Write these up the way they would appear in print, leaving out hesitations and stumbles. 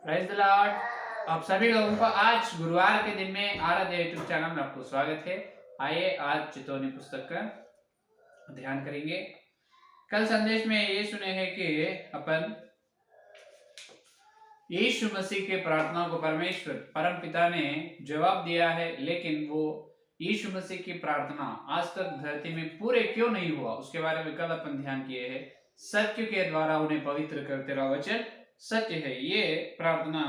Praise the Lord. आप सभी लोगों को आज गुरुवार के दिन में आराध्य यूट्यूब चैनल में आपको स्वागत है। आइए आज चितौनी पुस्तक का ध्यान करेंगे। कल संदेश में ये सुने हैं कि अपन यीशु मसीह के प्रार्थना को परमेश्वर परम पिता ने जवाब दिया है, लेकिन वो यीशु मसीह की प्रार्थना आज तक धरती में पूरे क्यों नहीं हुआ उसके बारे में कल अपन ध्यान किए हैं। सत्य के द्वारा उन्हें पवित्र करते रहा वचन सत्य है, ये प्रार्थना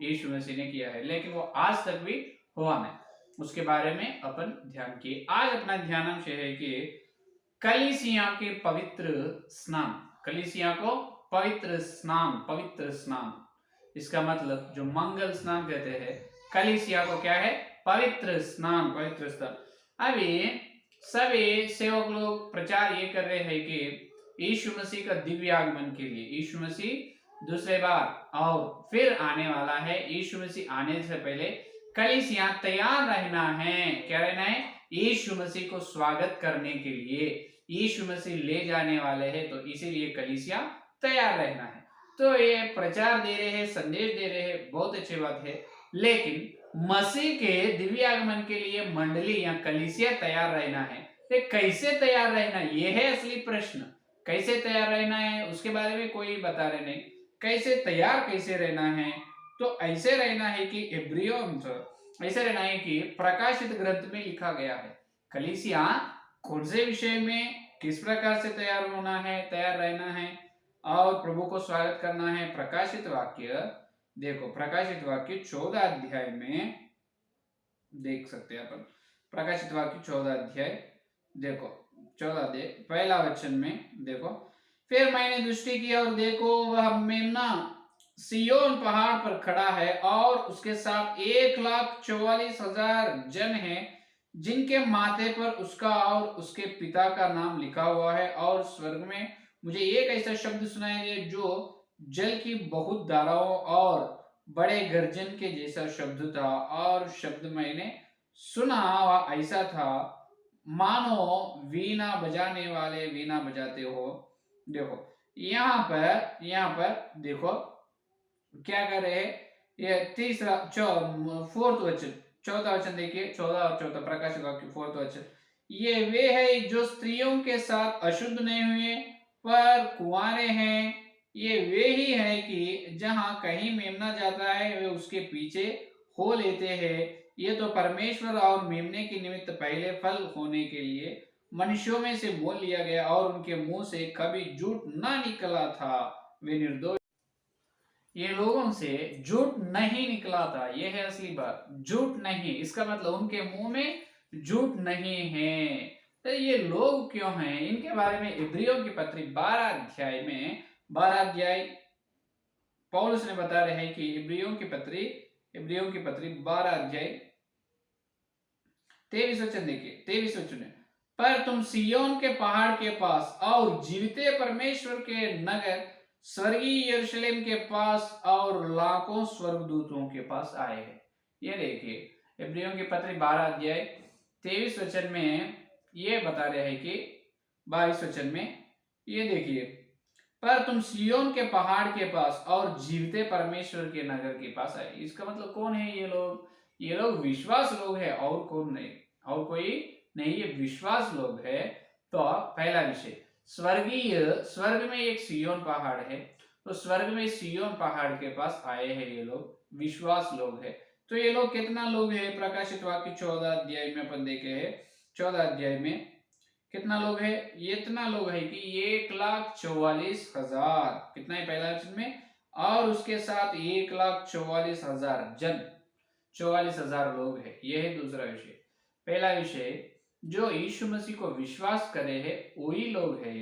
यीशु मसीह ने किया है, लेकिन वो आज तक भी हुआ नहीं। उसके बारे में अपन ध्यान किए। आज अपना ध्यानांश है कि कलीसिया के पवित्र स्नान। कलीसिया को पवित्र स्नान, इसका मतलब जो मंगल स्नान कहते हैं, कलीसिया को क्या है? पवित्र स्नान, पवित्र स्नान। अभी सभी सेवक लोग प्रचार ये कर रहे हैं कि यीशु मसीह का दिव्य आगमन के लिए यीशु मसीह दूसरे बार और फिर आने वाला है। यीशु मसीह आने से पहले कलीसिया तैयार रहना है। क्या रहना है? यीशु मसीह को स्वागत करने के लिए यीशु मसीह ले जाने वाले हैं, तो इसीलिए कलीसिया तैयार रहना है। तो ये प्रचार दे रहे हैं, संदेश दे रहे हैं, बहुत अच्छी बात है। लेकिन मसीह के दिव्य आगमन के लिए मंडली या कलीसिया तैयार रहना है। तो कैसे तैयार रहना, ये है असली प्रश्न। कैसे तैयार रहना है उसके बारे में कोई बता रहे नहीं। कैसे तैयार कैसे रहना है? तो ऐसे रहना है कि ऐसे रहना है कि प्रकाशित ग्रंथ में लिखा गया है कलीसिया कौन से विषय में किस प्रकार से तैयार होना है, तैयार रहना है और प्रभु को स्वागत करना है। प्रकाशित वाक्य देखो, प्रकाशित वाक्य 14 अध्याय में देख सकते हैं अपन। प्रकाशित वाक्य 14 अध्याय देखो, 14 पहला वचन में देखो, फिर मैंने दृष्टि की और देखो वह मेमना सियोन पहाड़ पर खड़ा है और उसके साथ 1,44,000 जन हैं, जिनके माथे पर उसका और उसके पिता का नाम लिखा हुआ है। और स्वर्ग में मुझे एक ऐसा शब्द सुनाई दिया जो जल की बहुत धाराओं और बड़े गर्जन के जैसा शब्द था। और शब्द मैंने सुना वह ऐसा था मानो वीणा बजाने वाले वीणा बजाते हो। देखो यहाँ पर देखो क्या कर रहे हैं। ये तीसरा फोर्थ वचन, चौथा वचन देखिए, 14 और 14 प्रकाशित वाक्य 4th वचन। ये वे है जो स्त्रियों के साथ अशुद्ध नहीं हुए पर कुंवारे हैं। ये वे ही है कि जहां कहीं मेमना जाता है वे उसके पीछे हो लेते हैं। ये तो परमेश्वर और मेमने के निमित्त पहले फल होने के लिए मनुष्यों में से बोल लिया गया और उनके मुंह से कभी झूठ ना निकला था। वे निर्दोष, ये लोगों से झूठ नहीं निकला था। ये है असली बात, झूठ नहीं। इसका मतलब उनके मुंह में झूठ नहीं है। तो ये लोग क्यों हैं, इनके बारे में इब्रियों की पत्री 12 अध्याय में 12 अध्याय पौलुस ने बता रहे हैं कि इब्रियों की पत्री 12 अध्याय 23 वचन देखिए, 23 वचन। पर तुम सियोन के पहाड़ के पास और जीविते परमेश्वर के नगर स्वर्गीय यरूशलेम के पास और लाखों स्वर्गदूतों के पास आए हैं। ये देखिए इब्रियों की पत्री 12 अध्याय 23 वचन में ये बता रहे हैं कि 22 वचन में ये देखिए, पर तुम सियोन के पहाड़ के पास और जीवते परमेश्वर के नगर के पास आए। इसका मतलब कौन है ये लोग? ये लोग विश्वास लोग हैं, और कौन नहीं, और कोई नहीं, ये विश्वास लोग है। तो पहला विषय, स्वर्ग में एक सियोन पहाड़ है, तो स्वर्ग में सियोन पहाड़ के पास आए हैं ये लोग, विश्वास लोग है। तो ये लोग कितना लोग है? प्रकाशित वाक्य 14 अध्याय में अपन देखे हैं, 14 अध्याय में कितना लोग है? ये इतना लोग है कि 1,44,000, कितना है पहला वचन में, और उसके साथ 1,44,000 जन, 44,000 लोग है। यह है दूसरा विषय। पहला विषय, जो यीशु मसीह को विश्वास करे है वही लोग है।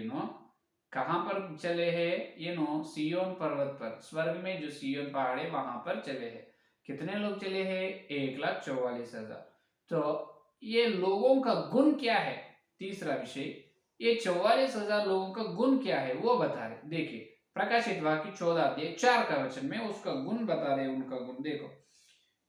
कहां पर चले हैं? सियोन पर्वत पर, स्वर्ग में जो सियोन पहाड़ है वहां पर चले हैं। कितने लोग चले हैं? 1,44,000। तो ये लोगों का गुण क्या है? तीसरा विषय, ये 44,000 लोगों का गुण क्या है वो बता रहे। देखिए प्रकाशित वाक्य 14 अध्याय 4 का वचन में उसका गुण बता रहे। उनका गुण देखो,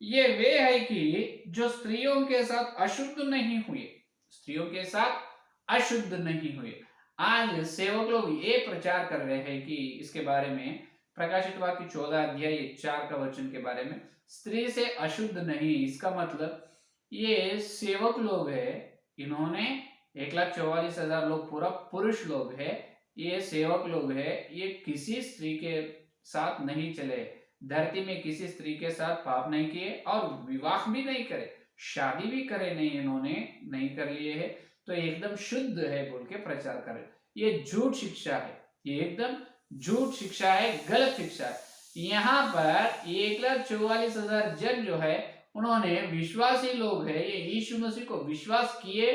ये वे है कि जो स्त्रियों के साथ अशुद्ध नहीं हुए, स्त्रियों के साथ अशुद्ध नहीं हुए। आज सेवक लोग ये प्रचार कर रहे हैं कि इसके बारे में प्रकाशित वाक्य 14 अध्याय 4 का वचन के बारे में, स्त्री से अशुद्ध नहीं, इसका मतलब ये सेवक लोग है, इन्होंने 1,44,000 लोग पूरा पुरुष लोग है, ये सेवक लोग है, ये किसी स्त्री के साथ नहीं चले, धरती में किसी स्त्री के साथ पाप नहीं किए और विवाह भी नहीं करे, शादी भी करे नहीं, इन्होंने नहीं कर लिए है, तो एकदम शुद्ध है बोल के प्रचार करे। ये झूठ शिक्षा है, ये एकदम झूठ शिक्षा है, गलत शिक्षा है। यहाँ पर 1,44,000 जन जो है उन्होंने विश्वासी लोग है, ये यीशु मसीह को विश्वास किए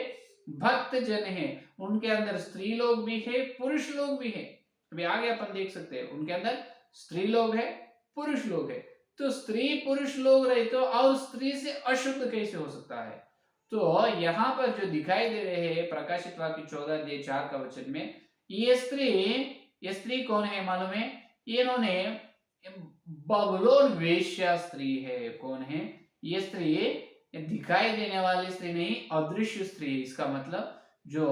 भक्त जन है, उनके अंदर स्त्री लोग भी है, पुरुष लोग भी है। अभी आगे अपन देख सकते हैं, उनके अंदर स्त्री लोग है, पुरुष लोग है। तो स्त्री पुरुष लोग रहे तो और स्त्री से अशुद्ध कैसे हो सकता है? तो यहाँ पर जो दिखाई दे रहे हैं प्रकाशित वाक्य 14:4 का वचन में, ये स्त्री कौन है मालूम है? इन्होंने बबलोन वेश्या स्त्री है। कौन है ये स्त्री? दिखाई देने वाली स्त्री नहीं, अदृश्य स्त्री है। इसका मतलब जो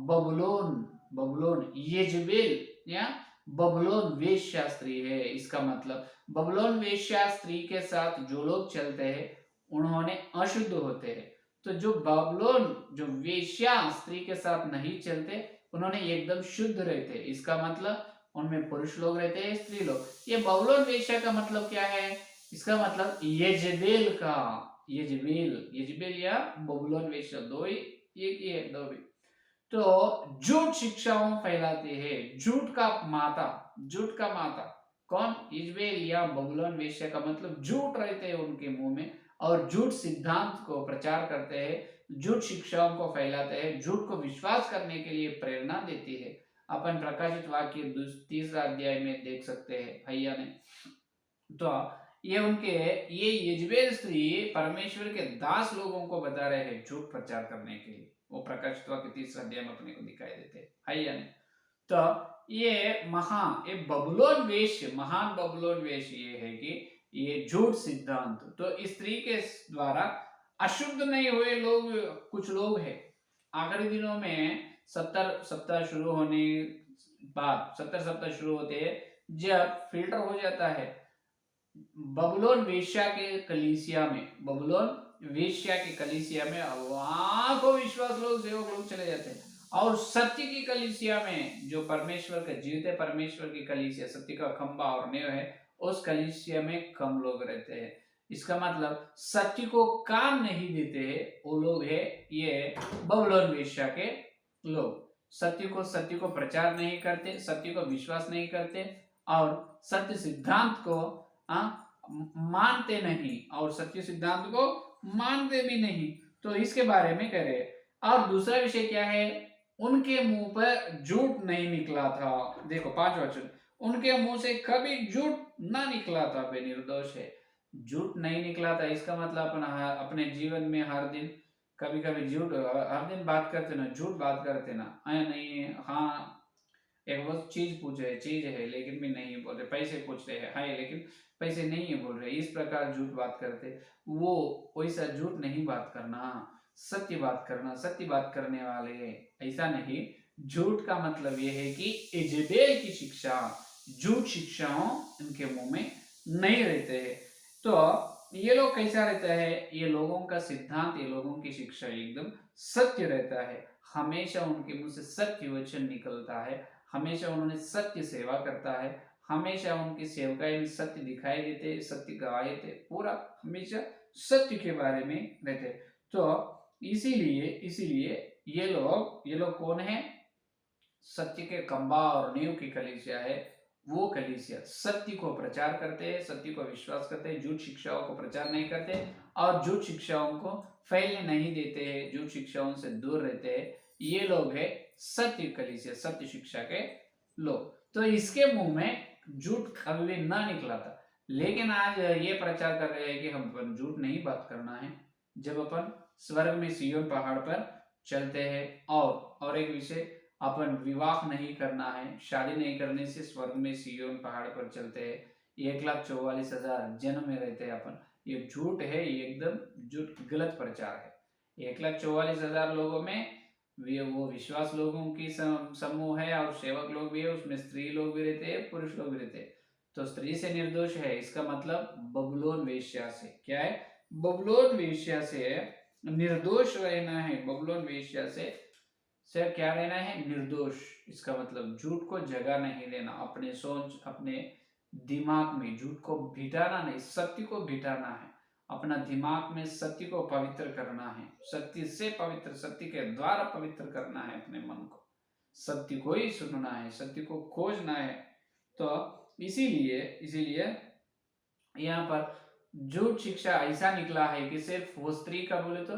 बबलोन येजबेल या बबलोन वेश्या स्त्री है, इसका मतलब बबलोन वेश्या स्त्री के साथ जो लोग चलते हैं उन्होंने अशुद्ध होते हैं। तो जो बबलोन जो वेश्या स्त्री के साथ नहीं चलते उन्होंने एकदम शुद्ध रहते। इसका मतलब उनमें पुरुष लोग रहते हैं, स्त्री लोग। ये बबलोन वेश्या का मतलब क्या है? इसका मतलब यजेबेल या बबलोन वेश्या, दो ही, एक ही है, दो भी। तो झूठ शिक्षाओं फैलाते हैं, झूठ का माता कौन? यजेबेल या बबलोन वेश्या का मतलब झूठ रहते हैं उनके मुंह में, और झूठ सिद्धांत को प्रचार करते हैं, झूठ शिक्षाओं को फैलाते हैं, झूठ को विश्वास करने के लिए प्रेरणा देती है। अपन प्रकाशित वाक्य 3 अध्याय में देख सकते हैं भैया ने। तो ये यजेबेल स्त्री परमेश्वर के दास लोगों को बता रहे हैं झूठ प्रचार करने के लिए। वो प्रकाशित वाक्य 3 अध्याय में अपने को दिखाई देते हैं भैया ने। तो ये महान बबुलोन वेश ये है कि ये झूठ सिद्धांत। तो स्त्री के द्वारा अशुद्ध नहीं हुए लोग कुछ लोग हैं। आखिरी दिनों में 70 सप्ताह शुरू होने बाद 70 सप्ताह शुरू होते हैं, जब फिल्टर हो जाता है बबुलोन वेश्या के कलीसिया में वहां को विश्वास लोग सेवक लोग चले जाते हैं, और सत्य की कलीसिया में जो परमेश्वर का जीवते परमेश्वर की कलीसिया, सत्य का खंबा और नेव है, उस कलीसिया में कम लोग रहते हैं। इसका मतलब सत्य को काम नहीं देते हैं वो लोग है ये बबुलोन वेश्या के लोग। सत्य को प्रचार नहीं करते, सत्य को विश्वास नहीं करते, और सत्य सिद्धांत को मानते नहीं, और सत्य सिद्धांत को मानते भी नहीं। तो इसके बारे में कह रहे। और दूसरा विषय क्या है? उनके मुंह पर झूठ नहीं निकला था। देखो 5 वचन, उनके मुंह से कभी झूठ ना निकला था, वे निर्दोष है, झूठ नहीं निकला था। इसका मतलब अपने जीवन में हर दिन कभी कभी झूठ, हर दिन बात करते ना, झूठ बात करते ना, नहीं हाँ एक वो चीज है लेकिन भी नहीं बोल रहे, पैसे पूछ रहे हैं, हाँ लेकिन पैसे नहीं है बोल रहे, इस प्रकार झूठ बात करते, वो वैसा झूठ नहीं बात करना, सत्य बात करना, सत्य बात करने वाले ऐसा नहीं। झूठ का मतलब ये है कि इजेबेल की शिक्षा, झूठ शिक्षाओं इनके मुंह में नहीं रहते हैं। तो ये लोग कैसा रहता है? ये लोगों का सिद्धांत, ये लोगों की शिक्षा एकदम सत्य रहता है, हमेशा उनके मुंह से सत्य वचन निकलता है, हमेशा उन्होंने सत्य सेवा करता है, हमेशा उनकी सेवकाई में सत्य दिखाई देते, सत्य गवाए थे, पूरा हमेशा सत्य के बारे में रहते। तो इसीलिए ये लोग कौन है? सत्य के खंबा और नींव की कलीसिया है। वो कलीसिया सत्य को प्रचार करते हैं, सत्य को विश्वास करते हैं, झूठ शिक्षाओं को प्रचार नहीं करते, और झूठ शिक्षाओं को फैलने नहीं देते हैं, झूठ शिक्षाओं से दूर रहते हैं। ये लोग है सत्य कलीसिया, सत्य शिक्षा के लोग। तो इसके मुंह में झूठ कभी भी ना निकला था, लेकिन आज ये प्रचार कर रहे हैं कि हम झूठ नहीं बात करना है जब अपन स्वर्ग में सिय्योन पहाड़ पर चलते हैं। और एक विषय, अपन विवाह नहीं करना है, शादी नहीं करने से स्वर्ग में सिय्योन पहाड़ पर चलते हैं, 1,44,000 जन्म में रहते हैं अपन। ये झूठ है, ये एकदम झूठ गलत प्रचार है। 1,44,000 लोगों में वो विश्वास लोगों की समूह है, और सेवक लोग भी है, उसमें स्त्री लोग भी रहते हैं, पुरुष लोग भी रहते हैं। तो स्त्री से निर्दोष है, इसका मतलब बबुलोन वेश्या से, क्या है, बबुलोन वेश्या से निर्दोष रहना है। बबुलोन वेश्या से क्या रहना है, निर्दोष। इसका मतलब झूठ को जगह नहीं देना, अपने सोच अपने दिमाग में झूठ को बिठाना नहीं, सत्य को बिठाना है। अपना दिमाग में सत्य को पवित्र करना है, सत्य से पवित्र, सत्य के द्वारा पवित्र करना है अपने मन को, सत्य को ही सुनना है, सत्य को खोजना है। तो इसीलिए यहाँ पर झूठ शिक्षा ऐसा निकला है कि सिर्फ वो स्त्री का बोले तो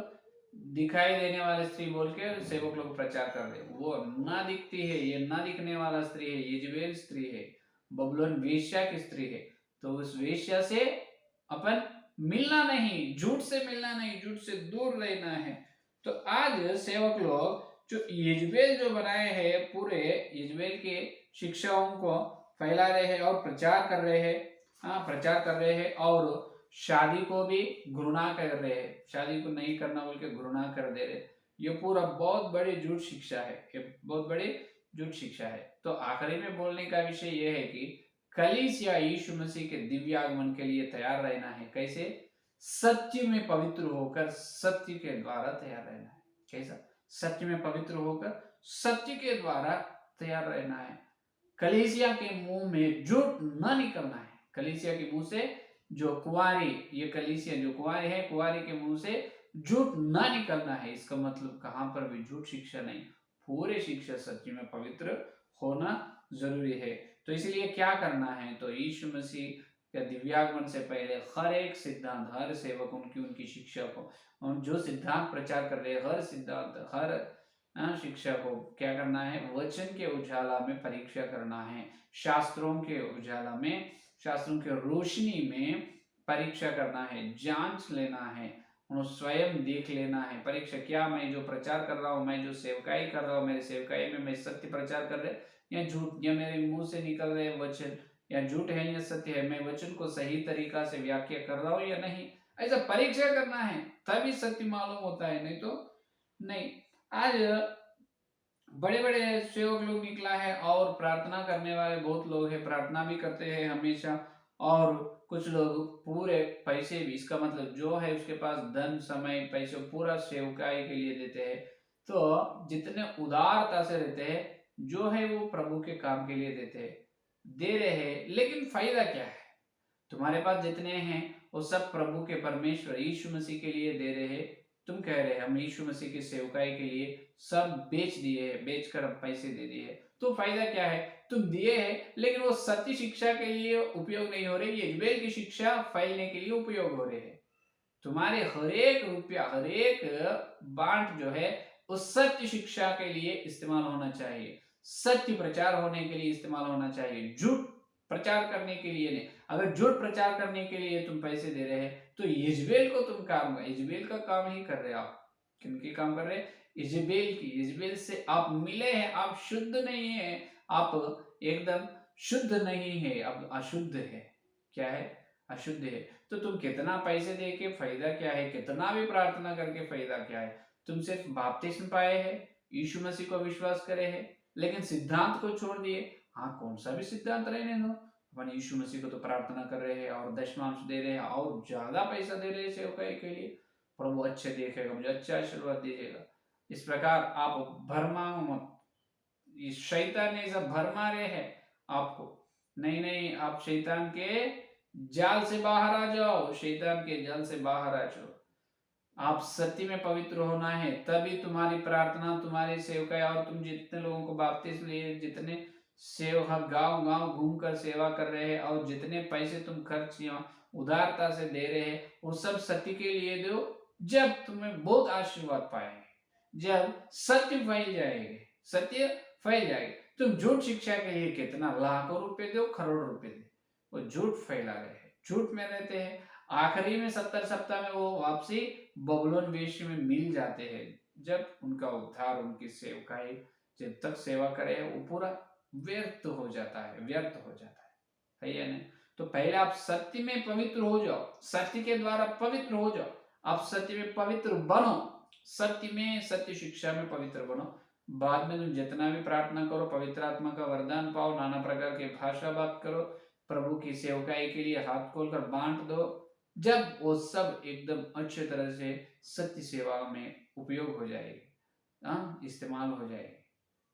दिखाई देने वाले स्त्री बोल के सेवक लोग प्रचार कर रहे, वो ना दिखती है, ये ना दिखने वाला स्त्री है, ये जबेल स्त्री है, बबुलोन वेश्या की स्त्री है। तो उस वेश्या से अपन मिलना नहीं, झूठ से मिलना नहीं, झूठ से दूर रहना है। तो आज सेवक लोग जो यजबेल जो बनाए हैं, पूरे यजबेल के शिक्षाओं को फैला रहे हैं और प्रचार कर रहे हैं, प्रचार कर रहे हैं, और शादी को भी घृणा कर रहे हैं, शादी को नहीं करना बोल के घृणा कर दे रहे। ये पूरा बहुत बड़ी झूठ शिक्षा है, ये बहुत बड़ी झूठ शिक्षा है। तो आखिरी में बोलने का विषय यह है कि कलीसिया यीशु मसीह के दिव्य आगमन के लिए तैयार रहना है। कैसे? सत्य में पवित्र होकर सत्य के द्वारा तैयार रहना है। कैसा? सत्य में पवित्र होकर सत्य के द्वारा तैयार रहना है। कलीसिया के मुंह में झूठ न निकलना है। कलीसिया के मुंह से जो कुंवारी, ये कलीसिया जो कुंवारी है, कुंवारी के मुंह से झूठ ना निकलना है। इसका मतलब कहां पर भी झूठ शिक्षा नहीं, पूरे शिक्षा सत्य में पवित्र होना जरूरी है। तो इसलिए क्या करना है, तो यीशु मसीह के दिव्यागमन से पहले हर एक सिद्धांत, हर सेवक उनकी शिक्षा को, और जो सिद्धांत प्रचार कर रहे हैं, हर सिद्धांत, हर शिक्षा को क्या करना है, वचन के उजाला में परीक्षा करना है, शास्त्रों के उजाला में, शास्त्रों के रोशनी में परीक्षा करना है, जांच लेना है, स्वयं देख लेना है। परीक्षा क्या, मैं जो प्रचार कर रहा हूँ, मैं जो सेवकाई कर रहा हूँ, मेरे सेवकाई में मैं सत्य प्रचार कर रहे या झूठ, या मेरे मुंह से निकल रहे वचन या झूठ है या सत्य है, मैं वचन को सही तरीका से व्याख्या कर रहा हूँ या नहीं, ऐसा परीक्षा करना है, तभी सत्य मालूम होता है, नहीं तो नहीं। आज बड़े बड़े सेवक लोग निकला है, और प्रार्थना करने वाले बहुत लोग हैं, प्रार्थना भी करते हैं हमेशा, और कुछ लोग पूरे पैसे भी, इसका मतलब जो है उसके पास धन, समय, पैसे पूरा सेवकाई के लिए देते हैं। तो जितने उदारता से रहते हैं, जो है वो प्रभु के काम के लिए देते हैं, दे रहे हैं, लेकिन फायदा क्या है? तुम्हारे पास जितने हैं वो सब प्रभु के परमेश्वर यीशु मसीह के लिए दे रहे हैं। तुम कह रहे हम यीशु मसीह की सेवकाई के लिए सब बेच दिए हैं, बेचकर हम पैसे दे दिए, तो फायदा क्या है? तुम दिए हैं, लेकिन वो सत्य शिक्षा के लिए उपयोग नहीं हो रही, यजबेल की शिक्षा फैलने के लिए उपयोग हो रहे हैं। तुम्हारे हर एक रुपया, हर एक बांट जो है वो सत्य शिक्षा के लिए इस्तेमाल होना चाहिए, सत्य प्रचार होने के लिए इस्तेमाल होना चाहिए, झूठ प्रचार करने के लिए नहीं। अगर झूठ प्रचार करने के लिए तुम पैसे दे रहे हैं, तो यजबेल को तुम काम, यजबेल का काम ही कर रहे हो आप। किनकी काम कर रहे हैं? यजबेल की। यजबेल से आप मिले हैं, आप शुद्ध नहीं है, आप एकदम शुद्ध नहीं है, अब अशुद्ध है। क्या है? अशुद्ध है। तो तुम कितना पैसे दे के फायदा क्या है, कितना भी प्रार्थना करके फायदा क्या है? तुम सिर्फ बपतिस्मा पाए हैं, यीशु मसीह को विश्वास करे हैं, लेकिन सिद्धांत को छोड़ दिए। हाँ, कौन सा भी सिद्धांत रहने दो, अपन यीशु मसीह को तो प्रार्थना कर रहे हैं और दशमांश दे रहे हैं और ज्यादा पैसा दे रहे हैं सेवकाई के लिए, प्रभु अच्छे देखेगा, मुझे अच्छा आशीर्वाद दीजिएगा। इस प्रकार आप भरमा मत, इस शैतान ने सब भरमा रहे हैं आपको। नहीं नहीं, आप शैतान के जाल से बाहर आ जाओ, शैतान के जाल से बाहर आ जाओ। आप सत्य में पवित्र होना है, तभी तुम्हारी प्रार्थना, तुम्हारी सेवकाई, और तुम जितने लोगों को बपतिस्मा लिए, जितने सेवक गांव गांव घूमकर सेवा कर रहे हैं, और जितने पैसे तुम खर्च उदारता से दे रहे हैं, वो सब सत्य के लिए दो। जब तुम्हें बहुत आशीर्वाद पाएंगे, जब सत्य फैल जाएंगे, सत्य फैल जाएगी। तुम झूठ शिक्षा के लिए कितना लाखों रुपए दो, करोड़ रुपए दो, वो झूठ फैला रहे हैं, झूठ में रहते हैं। आखिरी में 70 सप्ताह में वो वापसी बबुलोन वेश्या में मिल जाते हैं, जब उनका उद्धार, उनकी सेवकाई जब तक सेवा करे वो पूरा व्यर्थ हो जाता है, व्यर्थ हो जाता है या नहीं? तो पहले आप सत्य में पवित्र हो जाओ, सत्य के द्वारा पवित्र हो जाओ, आप सत्य में पवित्र बनो, सत्य में, सत्य शिक्षा में पवित्र बनो। बाद में तुम जितना भी प्रार्थना करो, पवित्र आत्मा का वरदान पाओ, नाना प्रकार के भाषा बात करो, प्रभु की सेवकाई के लिए हाथ खोलकर बांट दो। जब वो सब एकदम अच्छे तरह से सत्य सेवा में उपयोग हो जाएगी, इस्तेमाल हो जाएगी,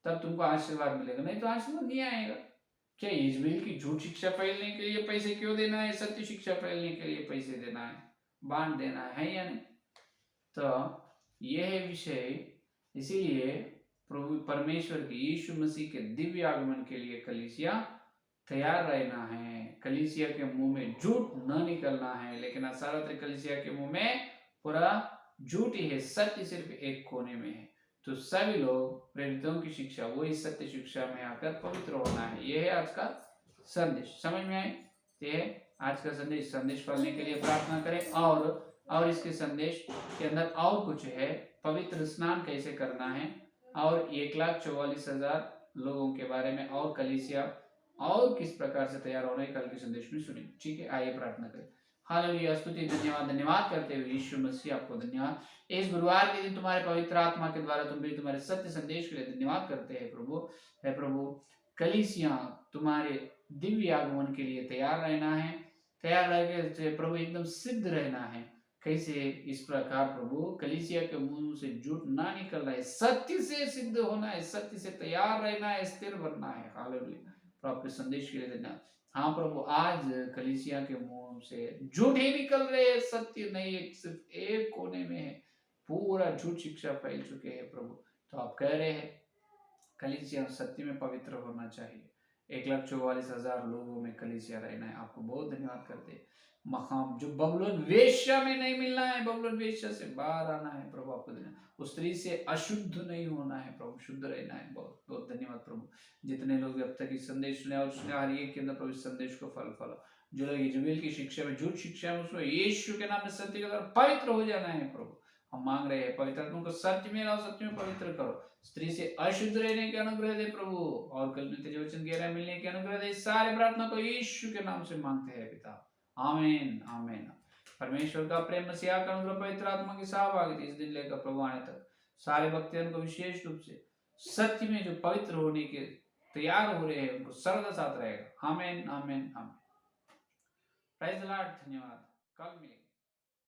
तब तुमको आशीर्वाद मिलेगा, नहीं तो आशीर्वाद नहीं आएगा। क्या इजमेल की झूठ शिक्षा फैलने के लिए पैसे क्यों देना है? सत्य शिक्षा फैलने के लिए पैसे देना है, बांट देना है या नहीं? तो यह है विषय। इसीलिए प्रभु परमेश्वर की यीशु मसीह के दिव्य आगमन के लिए कलीसिया तैयार रहना है। कलीसिया के मुंह में झूठ न निकलना है, लेकिन सार्वत्रिक कलीसिया के मुंह में पूरा झूठ ही है, सत्य सिर्फ एक कोने में है। तो सभी लोग प्रेरितों की शिक्षा, वही सत्य शिक्षा में आकर पवित्र होना है। यह है आज का संदेश। समझ में आए? ये आज का संदेश। संदेश पढ़ने के लिए प्रार्थना करें। और इसके संदेश के अंदर और कुछ है, पवित्र स्नान कैसे करना है, और 1,44,000 लोगों के बारे में, और कलीसिया और किस प्रकार से तैयार होना है, कल के संदेश में सुनिए। ठीक है, आइए प्रार्थना करें। हालेलुया, स्तुति धन्यवाद करते हुए यीशु मसीह आपको धन्यवाद। इस गुरुवार के दिन तुम्हारे पवित्र आत्मा के द्वारा तुम भी तुम्हारे सत्य संदेश के लिए धन्यवाद करते हैं प्रभु। हे प्रभु, कलीसिया तुम्हारे दिव्य आगमन के लिए तैयार रहना है, तैयार रह प्रभु, एकदम सिद्ध रहना है। कैसे? इस प्रकार प्रभु, कलीसिया के मुंह से झूठ ना निकलना है, सत्य से सिद्ध होना है, सत्य से तैयार रहना है, स्थिर बनना है। हालेलुया, आपके संदेश के लिए धन्यवाद। हाँ प्रभु, आज कलीसिया के मुंह से झूठ ही निकल रहे हैं, सत्य नहीं है, सिर्फ एक कोने में है, पूरा झूठ शिक्षा फैल चुके हैं प्रभु। तो आप कह रहे हैं कलीसिया सत्य में पवित्र होना चाहिए। 1,44,000 लोगों में कलीसिया रहना है। आपको बहुत धन्यवाद करते हैं। मकाम जो बबुलोन वेश्या में नहीं मिलना है, बबुलोन वेश्या से बाहर आना है प्रभु। आपको धन्यवाद। उस स्त्री से अशुद्ध नहीं होना है प्रभु, शुद्ध रहना है। बहुत बहुत धन्यवाद प्रभु। जितने लोग अब तक इस संदेश सुने और सुने, हर एक के अंदर प्रभु संदेश को फल फल, जो लोग इजबेल की शिक्षा में, झूठ शिक्षा में, उसमें यीशु के नाम में सत्य के द्वारा पवित्र हो जाना है प्रभु। हम मांग रहे हैं, पवित्र आत्मा को सत्य में लाओ, सत्य में पवित्र करो। स्त्री से अशुद्ध रहने के अनुग्रह दे प्रभु, और कल में तेरे वचन गहरा मिलने के अनुग्रह दे। सारे प्रार्थना को यीशु के नाम से मांगते हैं पिता, आमीन आमीन। परमेश्वर का प्रेम, मसीहा का अनुग्रह, पवित्र आत्मा की सहभागिता इस दिन लेकर प्रभु आने तक सारे भक्तों को विशेष रूप से सत्य में जो पवित्र होने के तैयार हो रहे हैं, उनको सर्वदा साथ रहेगा। आमीन आमीन आमीन। Praise the Lord. धन्यवाद। कल मिलेंगे।